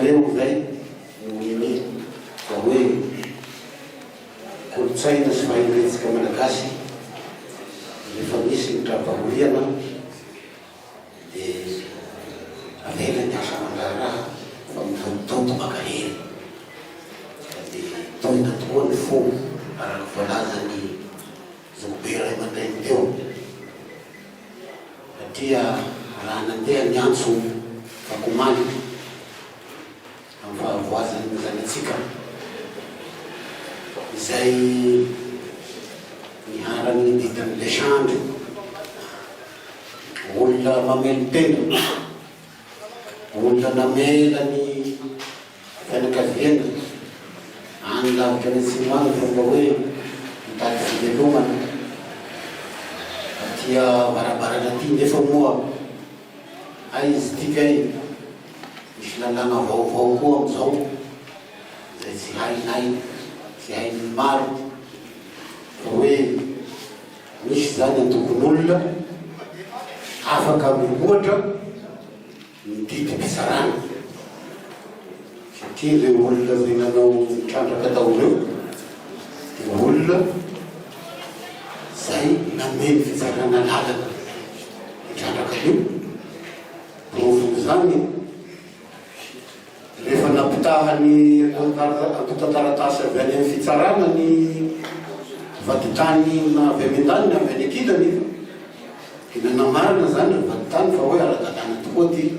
zareo zay noiny fa hoe kolotsaina sy fahaizantsika malagasy rehefa misy ny trapahoriana dia avela ny asa mandraraha fa mitautoto makahery dia toina tokoa ny fo araky voalazany zokobera aman-dreny teo satria raha nandeha ny antso fakomaly amin'ny fahavoazany zanatsika izay niharany ditany Lesandro olona mameno tena olona namela ny fianakaviana any lavitra ny Tsimane fomba hoe mitady fivelomana atia barabarana ty nefa moa ay izy tikay misy lalàna vaovao koa amizao zay tsy hainay tsy hainy maro fa hoe misy zany antokon'olona afaka mihoatra mididy mpisarana satria le olona zay nanao trandraka tao reo dia olona zay nameny fitsarana lalaka itrandraka io rofony zany rehefa nampitahany ampitataratasy avy any amin'ny fitsarana ny vaditany na avy amin-tany na avy any akilany ina namarina zany ny vaditany fa hoe ara-dalàna tokoa ty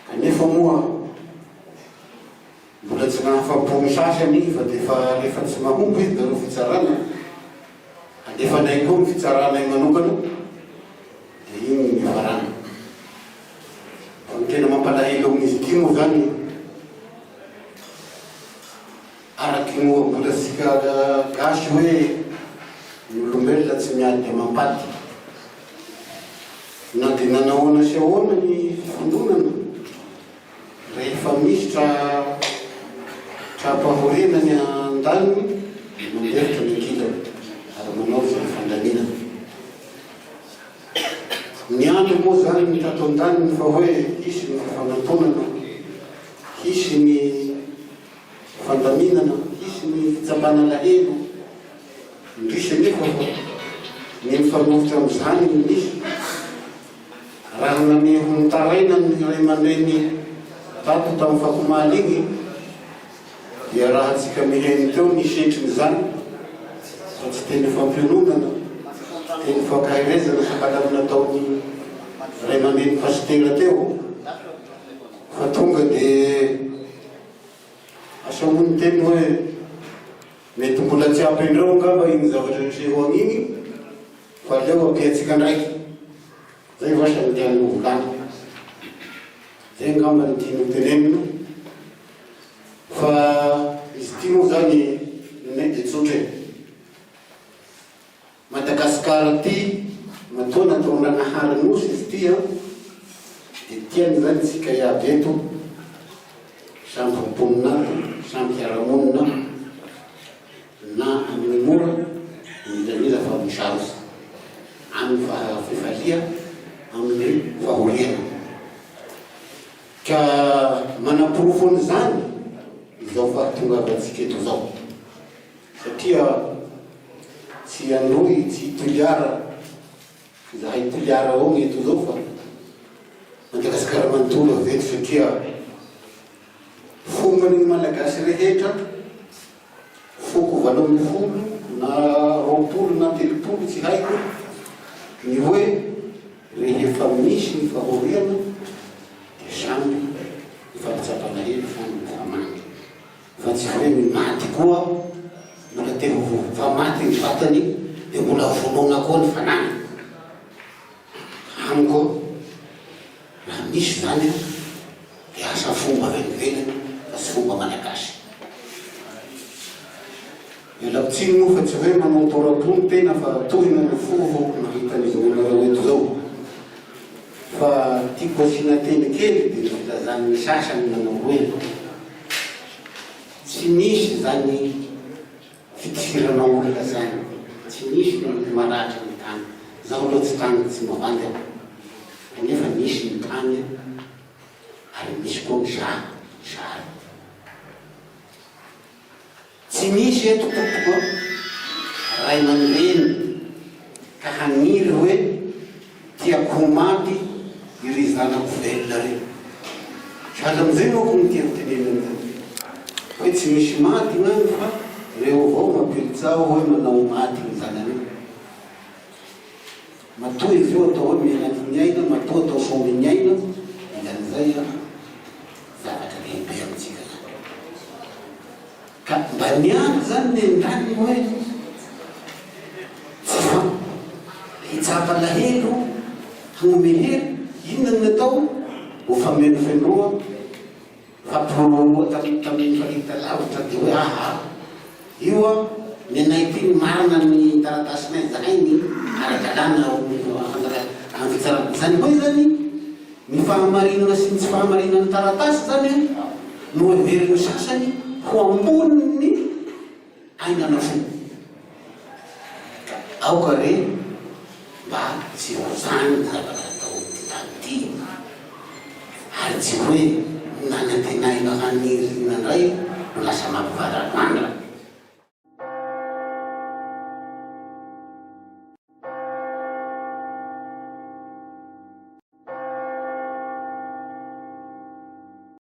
kanefa moa mbola tsy nahafampony sasany fa defa rehefa tsy mahomby izy dareo fitsarana alefanay koa ny fitsaranay manokana dia iny ny farana fa ny tena mampalahelo amin'izy ty moa zany araky moa mbola tsika gasy hoe ny olombelona tsy miady dia mampaty na dia nanahoana sy ahoana ny fifondonana rehefa misy trapahorena ny an-daniny manderitra ny kilany ary manao zay fandaminana ny andro moa zany ny tato an-daniny fa hoe hisy ny fanantonana hisy ny fandaminana hisy ny fitsapana lahelo indrisy nefa fa ny mifanohitra am'izany ny misy raha nanehonitaraina ny ray aman-dreny tato tamin'ny fakomaly igny dia raha tsika miheny teo ny setriny zany fa tsy teny fampiononana teny fankahirezana sakalamina taony ray aman-dreny pastera teo fa tonga dia asamony teny hoe mety mbola tsy ampindreo ngamba igny zavatra niseho an'igny fa leo ampiatsika ndraiky zay vasa ny tiany volany zay ngamba ny tiany tenenina fa izy ty moa zany nety tsotre Madagasikara ty matoa natao nanahary nosy izy ty dia tiany zany tsika iaby eto samby mponina samby hiaramonina na amin'ny mora indran'iza fa misarotsy amin'ny fifalia amin'ny fahoriana ka manapirofony zany izao fahatongavatsika eto zao satria tsy androy tsy toliara zahay toliara ao ny eto zao fa Madagasikara manontolo aveto satria fombany ny malagasy rehetra foko 80 na 20 na 30 tsy haiko ny hoe rehefa misy ny fahoriana dia samby mifampitsapana hely samby mifamaky fa tsy hoe mimaty koa mbola teo fa maty ny vatany dia mbola vonona koa ny fanany amiko raha misy zany dia asa fomba venivelany fa tsy fomba malagasy ialapitsiny moa fa tsy hoe manao toratony tena fa tohina ny fofo nahitan'izy olonareo eto zao fa tiako asina teny kely dia filazan'ny sasany nanao hoe tsy misy zany fitisirana olona zany tsy misy ny maratra ny tany zaho loha tsy tany tsy mavandy aho kanefa misy ny tany ary misy koa ny za sary. Tsy misy eto tokoa ray aman-dreny ka haniry hoe tiako ho maty iry zanako velona reny. Sahala amizay moa ko nitiako tenenana hoe tsy misy maty gnany fa reo avao mampilitsao hoe manao maty ny zanany. Matoa izy io atao hoe miainaky ny aina, matoa atao somby ny aina, ilan'izay zavatra lehibe amitsika. Ka mba niany zany ny andrany hoe tsy fa hitsapa lahelo, hagnome hery, inona ny natao? Ho fameno fenoa, fampiroroa tamin'ny fahita lavitra dia hoe aha, io nenay ty marina ny taratasinay zahay ny ara-dalàna amin'ny fitsarana. Zany hoe zany ny fahamarinana sy ny tsy fahamarinana ny taratasy zany no heveriny sasany ho amboniny ainana fo. Aoka re mba tsy ho zany zavatra atao ty ary tsy hoe nanantenaina haniry inandray no lasa mampivarapandra.